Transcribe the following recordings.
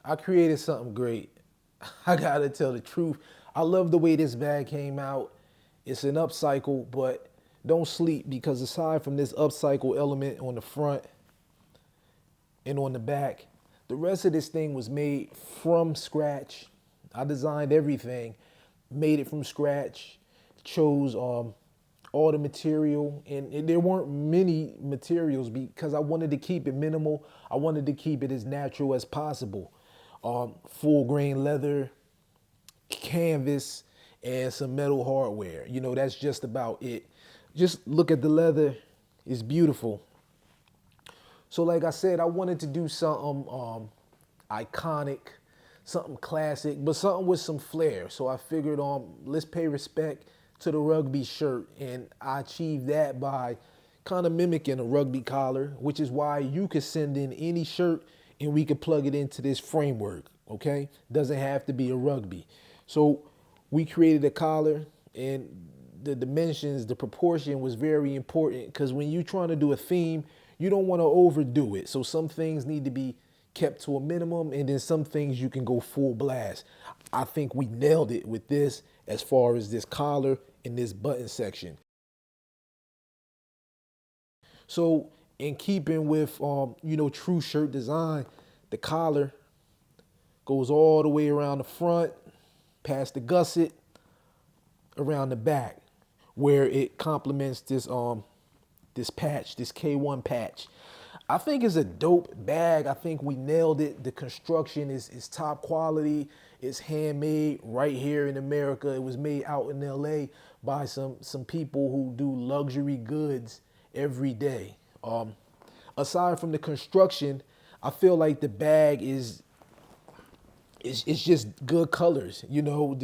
I created something great. I gotta tell the truth. I love the way this bag came out. It's an upcycle, but don't sleep because aside from this upcycle element on the front and on the back, the rest of this thing was made from scratch. I designed everything, made it from scratch, chose all the material, and there weren't many materials because I wanted to keep it minimal. I wanted to keep it as natural as possible. Full grain leather, canvas, and some metal hardware. You know, that's just about it. Just look at the leather, it's beautiful. So like I said, I wanted to do something iconic, something classic, but something with some flair. So I figured let's pay respect to the rugby shirt, and I achieved that by kind of mimicking a rugby collar, which is why you could send in any shirt and we could plug it into this framework, okay? Doesn't have to be a rugby. So we created a collar, and the dimensions, the proportion was very important because when you're trying to do a theme, you don't want to overdo it. So some things need to be kept to a minimum, and then some things you can go full blast. I think we nailed it with this as far as this collar and this button section. So in keeping with true shirt design, the collar goes all the way around the front, past the gusset, around the back, where it complements this patch, this K1 patch. I think it's a dope bag. I think we nailed it. The construction is top quality. It's handmade right here in America. It was made out in LA by some people who do luxury goods every day. Aside from the construction, I feel like the bag is it's just good colors. You know,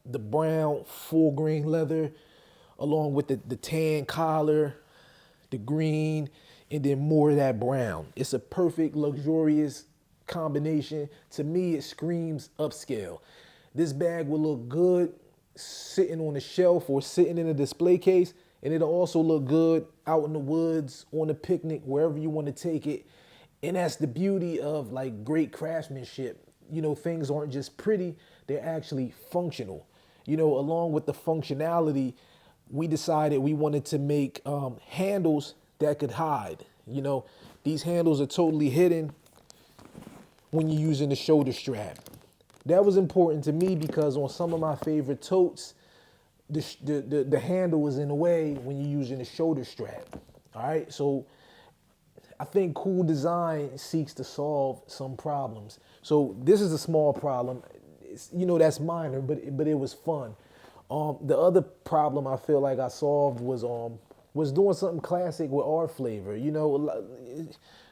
the brown full grain leather along with the tan collar, the green, and then more of that brown. It's a perfect luxurious combination. To me, it screams upscale. This bag will look good sitting on a shelf or sitting in a display case, and it'll also look good out in the woods, on a picnic, wherever you want to take it. And that's the beauty of like great craftsmanship. You know, things aren't just pretty, they're actually functional. You know, along with the functionality, we decided we wanted to make handles that could hide. You know, these handles are totally hidden when you're using the shoulder strap. That was important to me because on some of my favorite totes, the handle is in the way when you're using the shoulder strap. All right, so I think cool design seeks to solve some problems. So this is a small problem. That's minor, but it was fun. The other problem I feel like I solved was doing something classic with our flavor. You know,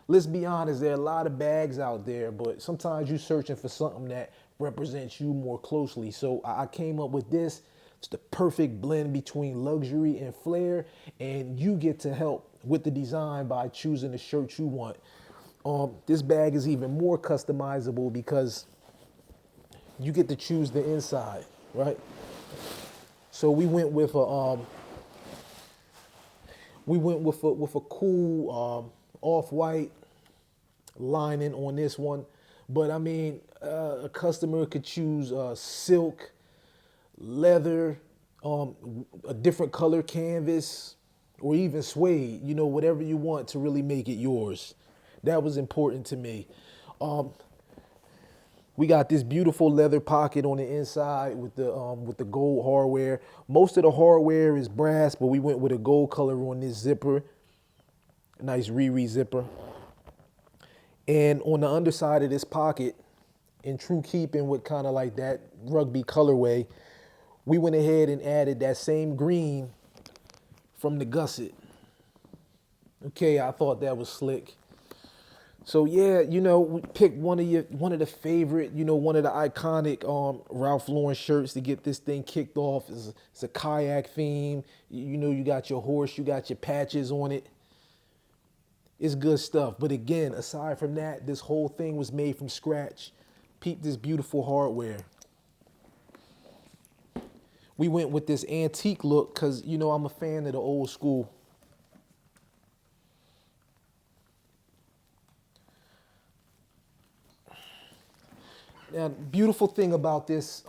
let's be honest, there are a lot of bags out there, but sometimes you're searching for something that represents you more closely. So I came up with this. It's the perfect blend between luxury and flair, and you get to help with the design by choosing the shirt you want. This bag is even more customizable because you get to choose the inside, right? So we went with a cool off-white lining on this one, but I mean a customer could choose silk, leather, a different color canvas, or even suede. You know, whatever you want to really make it yours. That was important to me. We got this beautiful leather pocket on the inside with the gold hardware. Most of the hardware is brass, but we went with a gold color on this zipper. Nice Riri zipper. And on the underside of this pocket, in true keeping with kind of like that rugby colorway, we went ahead and added that same green from the gusset. Okay, I thought that was slick. So yeah, we picked one of the favorite, one of the iconic Ralph Lauren shirts to get this thing kicked off. It's a kayak theme. You got your horse, you got your patches on it. It's good stuff. But again, aside from that, this whole thing was made from scratch. Peep this beautiful hardware. We went with this antique look because, I'm a fan of the old school. Now, beautiful thing about this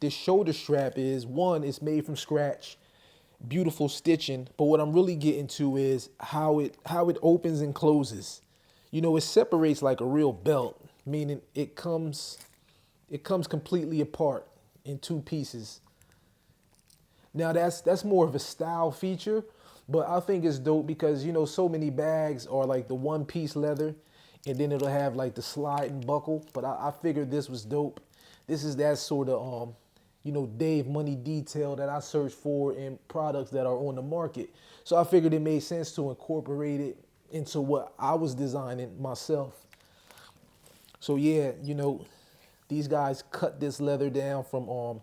shoulder strap is, one, it's made from scratch, beautiful stitching. But what I'm really getting to is how it opens and closes. You know, it separates like a real belt, meaning it comes completely apart in two pieces. Now that's more of a style feature, but I think it's dope because you know so many bags are like the one piece leather, and then it'll have like the sliding buckle. But I figured this was dope. This is that sort of Dave money detail that I search for in products that are on the market. So I figured it made sense to incorporate it into what I was designing myself. So yeah, these guys cut this leather down from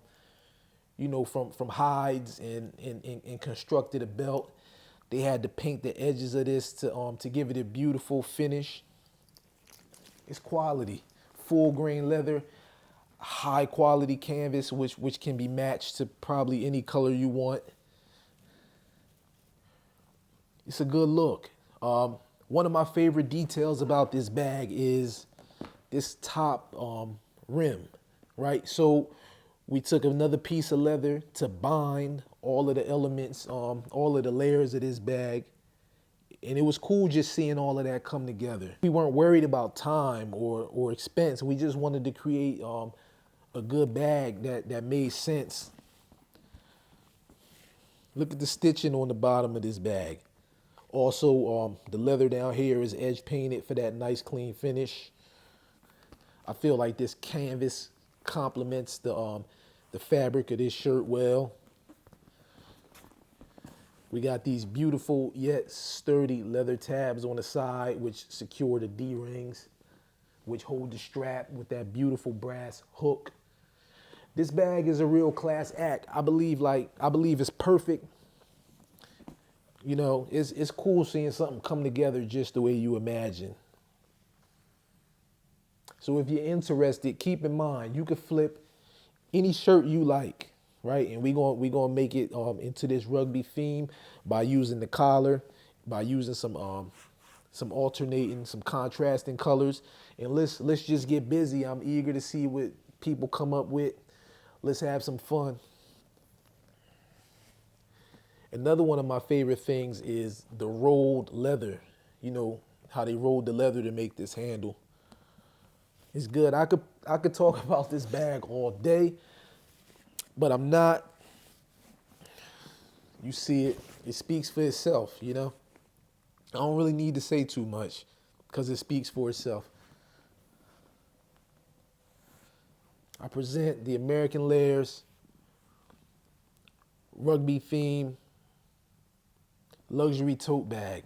from hides and constructed a belt. They had to paint the edges of this to give it a beautiful finish. It's quality, full grain leather, high quality canvas, which can be matched to probably any color you want. It's a good look. One of my favorite details about this bag is this top rim, right? So we took another piece of leather to bind all of the elements, all of the layers of this bag. And it was cool just seeing all of that come together. We weren't worried about time or expense. We just wanted to create a good bag that made sense. Look at the stitching on the bottom of this bag. Also, the leather down here is edge painted for that nice clean finish. I feel like this canvas complements the fabric of this shirt well. We got these beautiful yet sturdy leather tabs on the side which secure the D-rings, which hold the strap with that beautiful brass hook. This bag is a real class act. I believe it's perfect. You know, it's cool seeing something come together just the way you imagine. So if you're interested, keep in mind you can flip any shirt you like, right? And we gonna make it into this rugby theme by using the collar, by using some alternating, some contrasting colors. And let's just get busy. I'm eager to see what people come up with. Let's have some fun. Another one of my favorite things is the rolled leather. You know how they rolled the leather to make this handle. It's good. I could talk about this bag all day, but I'm not. You see it. It speaks for itself, you know. I don't really need to say too much because it speaks for itself. I present the American Layers rugby theme luxury tote bag.